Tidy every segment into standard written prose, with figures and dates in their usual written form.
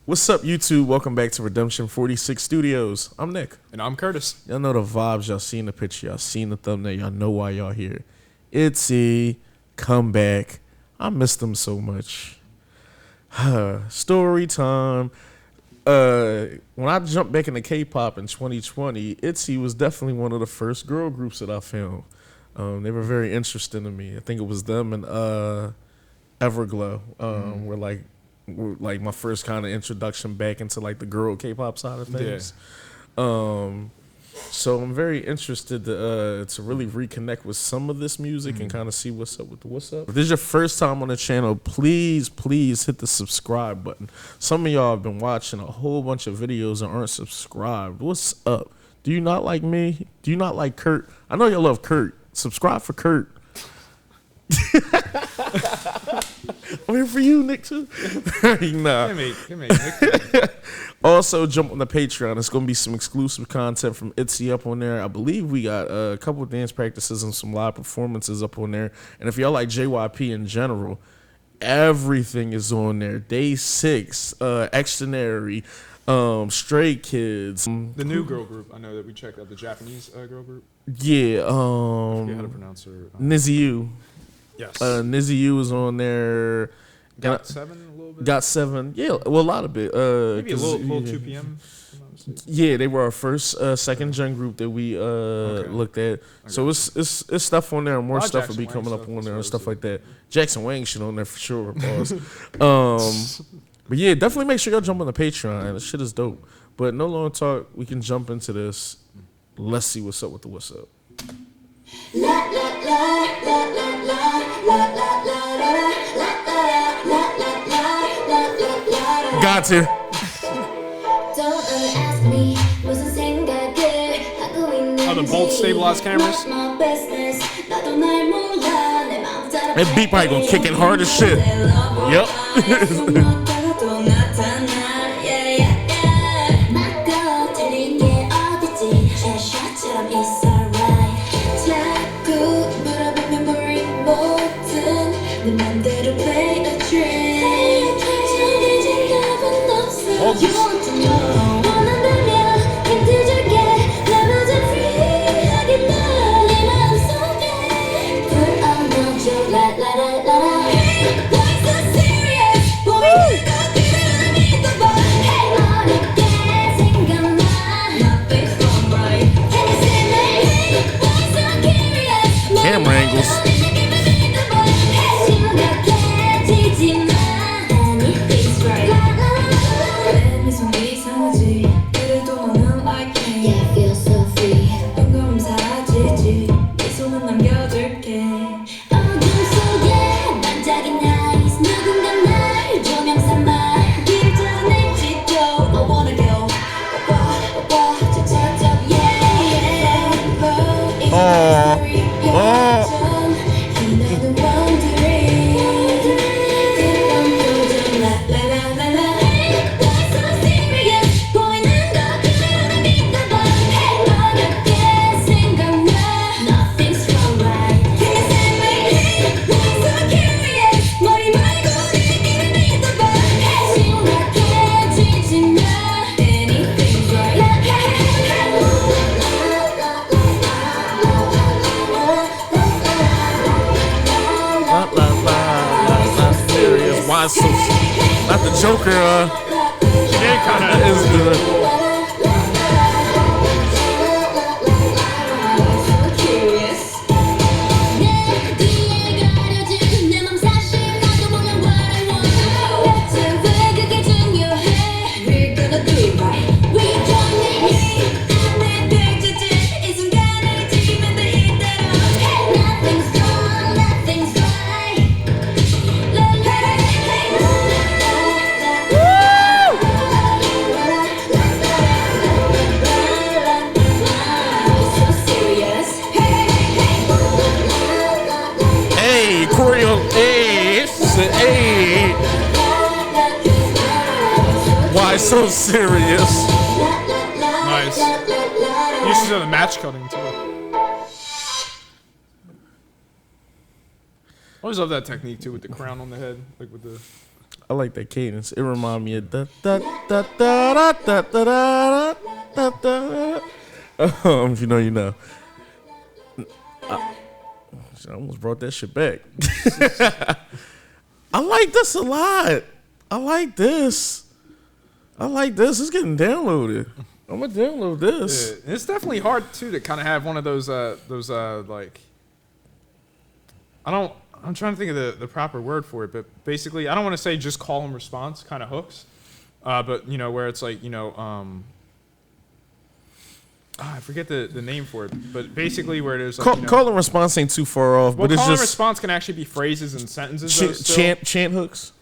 What's up, YouTube? Welcome back to Redemption 46 Studios. I'm Nick. And I'm Curtis. Y'all know the vibes. Y'all seen the picture. Y'all seen the thumbnail. Y'all know why y'all here. ITZY, come back. I missed them so much. Story time. When I jumped back into K-pop in 2020, ITZY was definitely one of the first girl groups that I found. They were very interesting to me. I think it was them and Everglow were like my first kind of introduction back into like the girl K-pop side of things. So I'm very interested to really reconnect with some of this music and kind of see what's up with the what's up. If this is your first time on the channel, please hit the subscribe button. Some of y'all have been watching a whole bunch of videos and aren't subscribed. What's up? Do you not like me? Do you not like Kurt? I know y'all love Kurt. Subscribe for Kurt. I'm here for you, Nick, too. Nah. Give me, Nick. Also, jump on the Patreon. It's going to be some exclusive content from ITZY up on there. I believe we got a couple of dance practices and some live performances up on there. And if y'all like JYP in general, everything is on there. Day 6, Extraordinary, Stray Kids. The new girl group. I know that we checked out the Japanese girl group. Yeah. I forget how to pronounce her. YALL. Yes. YALL is on there. Got 7 a little bit? Got 7. Yeah, well, a lot of it. Maybe a little 2 p.m. Yeah, they were our first second gen group that we looked at. So it's stuff on there, and more stuff will be coming up on there and stuff like that. Jackson Wang shit on there for sure. But yeah, definitely make sure y'all jump on the Patreon. This shit is dope. But no long talk, we can jump into this. Let's see what's up with the what's up. Got to. Oh, the bolt stabilized cameras? That beat probably gonna kick it hard as shit. Yep. Camera angles. So, not the Joker, yeah, kind of is good. Why so serious? Nice. You should do the match cutting too. I always love that technique too, with the crown on the head, like with the. I like that cadence. It remind me of da da da da da da da da da. If you know, you know. I almost brought that shit back. I like this a lot. I like this. It's getting downloaded. I'm gonna download this. Yeah, it's definitely hard too to kind of have one of those like. I'm trying to think of the proper word for it, but basically, I don't want to say just call and response kind of hooks, but you know where it's like I forget the name for it, but basically where there's like, call and response ain't too far off, well, but it's call and just response can actually be phrases and sentences. Chant hooks.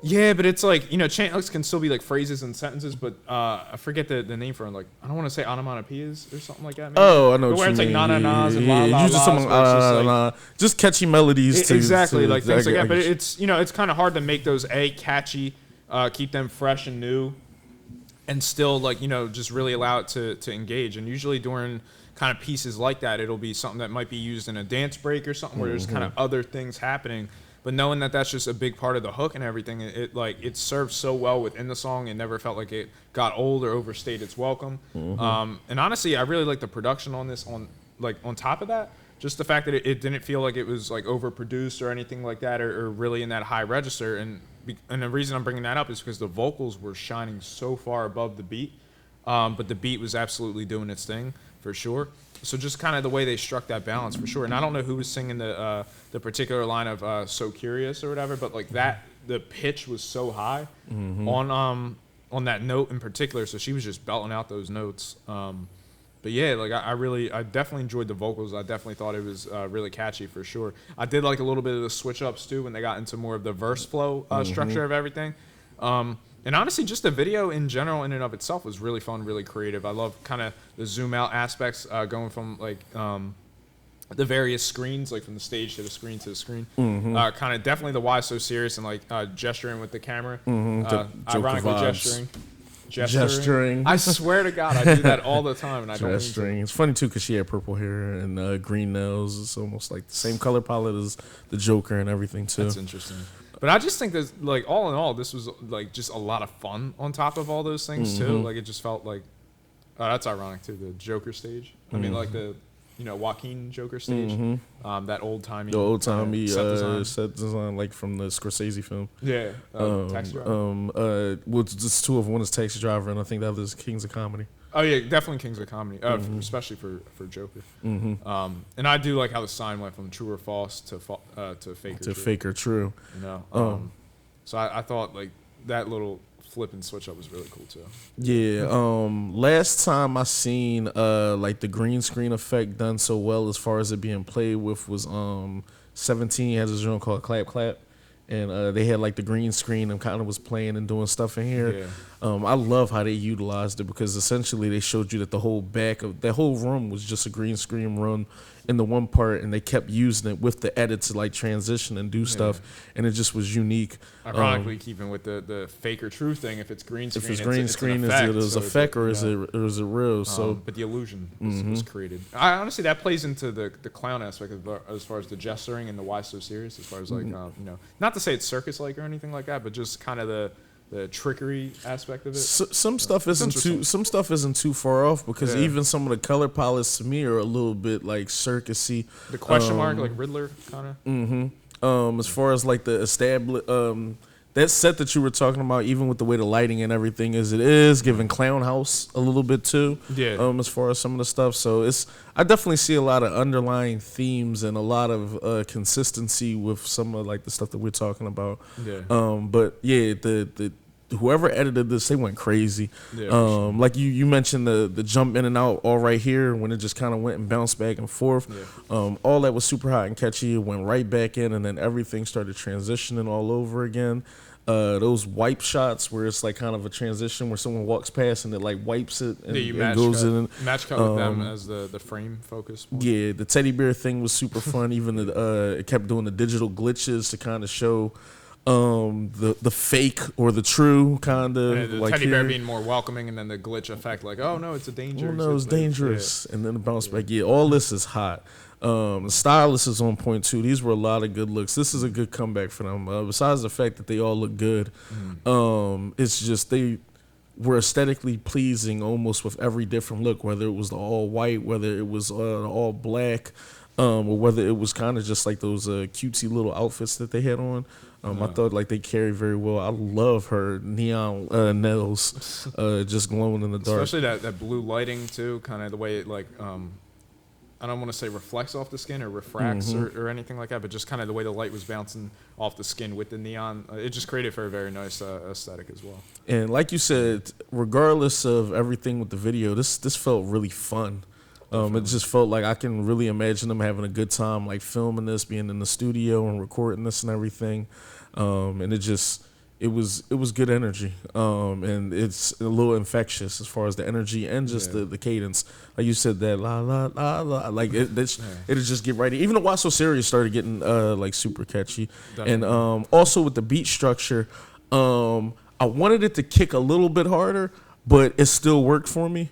Yeah, but it's like, chant hooks can still be like phrases and sentences, but I forget the name for it. Like, I don't want to say onomatopoeias or something like that. Maybe. Oh, I know but what where you it's mean. like na-na-nas and la-la-las. You just talking just catchy melodies. Exactly, to like things like that. But it's, it's kind of hard to make those, catchy, keep them fresh and new, and still, like, just really allow it to engage. And usually during kind of pieces like that, it'll be something that might be used in a dance break or something where there's kind of other things happening. But knowing that that's just a big part of the hook and everything, it served so well within the song. It never felt like it got old or overstayed its welcome. And honestly, I really like the production on this. On top of that, just the fact that it didn't feel like it was like overproduced or anything like that, or really in that high register. And the reason I'm bringing that up is because the vocals were shining so far above the beat, but the beat was absolutely doing its thing for sure. So just kind of the way they struck that balance for sure. And I don't know who was singing the particular line of "So Curious" or whatever, but like that, the pitch was so high on that note in particular. So she was just belting out those notes. But yeah, like I definitely enjoyed the vocals. I definitely thought it was really catchy for sure. I did like a little bit of the switch ups too when they got into more of the verse flow structure of everything. And honestly, just the video in general, in and of itself, was really fun, really creative. I love kind of the zoom out aspects, going from like the various screens, like from the stage to the screen to the screen. Kind of definitely the why so serious and like gesturing with the camera. Ironically, gesturing. I swear to God, I do that all the time, and I don't. Gesturing. It's funny too because she had purple hair and green nails. It's almost like the same color palette as the Joker and everything too. That's interesting. But I just think that, like, all in all, this was like just a lot of fun on top of all those things too. Like it just felt like, that's ironic too. The Joker stage. I mean, like the, Joaquin Joker stage. That old timey. The old timey set design, like from the Scorsese film. Yeah. Taxi Driver. Well, just two of them. One is Taxi Driver, and I think the other is Kings of Comedy. Oh yeah, definitely Kings of Comedy, especially for Joker. And I do like how the sign went from true or false to fake or true. Fake or true. So I thought like that little flip and switch up was really cool too. Yeah. Last time I seen like the green screen effect done so well as far as it being played with was 17 has a genre called Clap Clap. And they had like the green screen and kind of was playing and doing stuff in here. Yeah. I love how they utilized it because essentially they showed you that the whole back of that whole room was just a green screen run in the one part, and they kept using it with the edit to like transition and do stuff, and it just was unique. Ironically, keeping with the fake or true thing, if it's green screen, if it's green screen, it's an effect, is it a fake or is it real? So, but the illusion was created. I honestly that plays into the clown aspect as far as the gesturing and the why so serious. As far as like not to say it's circus like or anything like that, but just kind of the trickery aspect of it. Some stuff isn't too far off because even some of the color palettes to me are a little bit like circusy. The question mark, like Riddler, kind of. As far as like the established, that set that you were talking about, even with the way the lighting and everything is giving Clown House a little bit too. Yeah. As far as some of the stuff, so I definitely see a lot of underlying themes and a lot of consistency with some of like the stuff that we're talking about. Yeah. But yeah, the whoever edited this, they went crazy. Yeah, sure. Like you mentioned the jump in and out all right here when it just kind of went and bounced back and forth. Yeah. All that was super hot and catchy. It went right back in, and then everything started transitioning all over again. Those wipe shots where it's like kind of a transition where someone walks past and it like wipes it and, and goes in. Match cut with them as the frame focus. Yeah, the teddy bear thing was super fun. Even it kept doing the digital glitches to kind of show the fake or the true kind of And the like teddy bear here. being more welcoming, and then the glitch effect, like, oh no, it's a danger. Oh no, it's dangerous, and then the bounce back. Yeah, all this is hot. The stylist is on point too. These were a lot of good looks. This is a good comeback for them. Besides the fact that they all look good, it's just they were aesthetically pleasing almost with every different look. Whether it was the all white, whether it was the all black, or whether it was kind of just like those cutesy little outfits that they had on. I thought like they carried very well. I love her neon nails, just glowing in the dark. Especially that blue lighting too, kind of the way it like I don't want to say reflects off the skin or refracts or anything like that, but just kind of the way the light was bouncing off the skin with the neon. It just created for a very nice aesthetic as well. And like you said, regardless of everything with the video, this felt really fun. It just felt like I can really imagine them having a good time, like filming this, being in the studio and recording this and everything. And it was good energy. And it's a little infectious as far as the energy and just the cadence. Like you said, that la la la la, like it'll just get right. Even the Why So Serious started getting like super catchy. Definitely. And also with the beat structure, I wanted it to kick a little bit harder, but it still worked for me.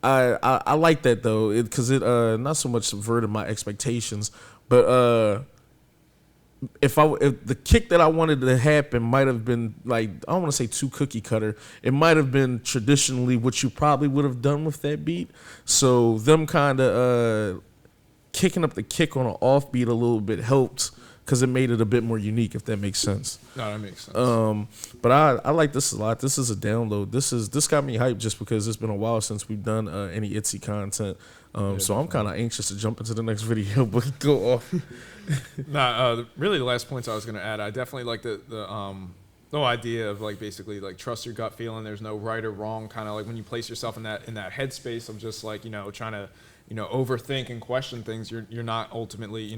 I like that though, because it not so much subverted my expectations, but if the kick that I wanted to happen might have been like, I don't want to say too cookie cutter. It might have been traditionally what you probably would have done with that beat. So them kind of kicking up the kick on an offbeat a little bit helped, because it made it a bit more unique, if that makes sense. No, that makes sense. But I like this a lot. This is a download. This got me hyped just because it's been a while since we've done any ITZY content. So I'm kind of anxious to jump into the next video, but go off. Really the last points I was going to add, I definitely like the whole idea of like basically like trust your gut feeling. There's no right or wrong, kind of like when you place yourself in that headspace of just like, trying to, overthink and question things, you're not ultimately,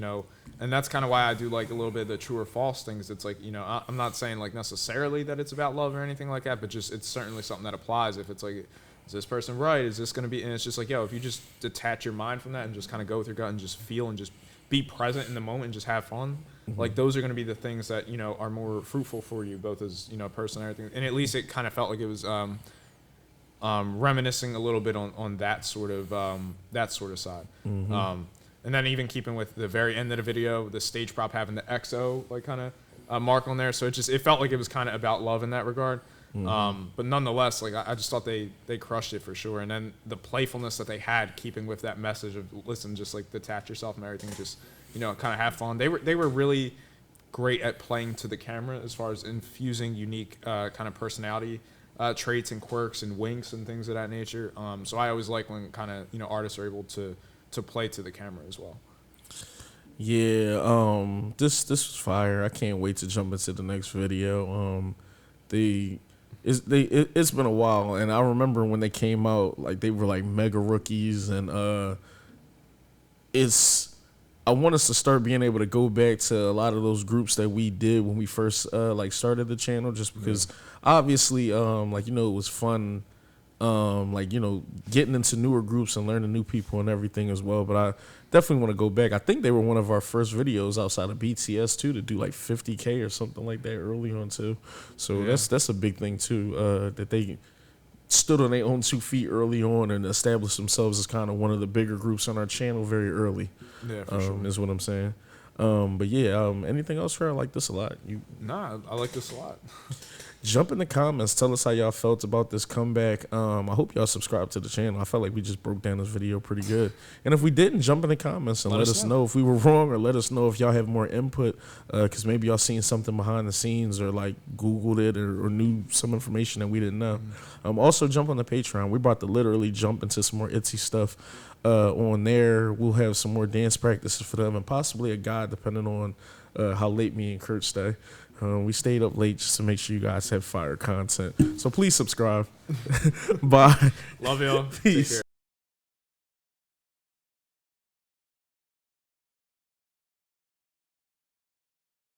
and that's kind of why I do like a little bit of the true or false things. It's like, I'm not saying like necessarily that it's about love or anything like that, but just it's certainly something that applies. If it's like, is this person right? Is this going to be, and it's just like, if you just detach your mind from that and just kind of go with your gut and just feel and just be present in the moment and just have fun, like those are going to be the things that, are more fruitful for you, both as, person and everything. And at least it kind of felt like it was, reminiscing a little bit on that sort of side. And then even keeping with the very end of the video, the stage prop having the XO like kind of mark on there, so it felt like it was kind of about love in that regard. But nonetheless, like I just thought they crushed it for sure. And then the playfulness that they had, keeping with that message of listen, just like detach yourself from everything, just kind of have fun. They were really great at playing to the camera as far as infusing unique kind of personality traits and quirks and winks and things of that nature. So I always like when kind of artists are able to play to the camera as well. Yeah, this was fire. I can't wait to jump into the next video. It's been a while, and I remember when they came out, like they were like mega rookies, and I want us to start being able to go back to a lot of those groups that we did when we first like started the channel, just because obviously like it was fun, like getting into newer groups and learning new people and everything as well. But I definitely want to go back. I think they were one of our first videos outside of BTS too, to do like 50K or something like that early on too. So that's a big thing too, that they stood on their own 2 feet early on and established themselves as kind of one of the bigger groups on our channel very early. Yeah, for sure. Is what I'm saying. But yeah, anything else, Trey? I like this a lot. Nah, I like this a lot. Jump in the comments. Tell us how y'all felt about this comeback. I hope y'all subscribe to the channel. I felt like we just broke down this video pretty good. And if we didn't, jump in the comments and let us know if we were wrong, or let us know if y'all have more input, because maybe y'all seen something behind the scenes, or like Googled it, or knew some information that we didn't know. Also, jump on the Patreon. We're about to literally jump into some more ITZY stuff on there. We'll have some more dance practices for them, and possibly a guide depending on how late me and Kurt stay. We stayed up late just to make sure you guys have fire content. So please subscribe. Bye. Love y'all. Peace.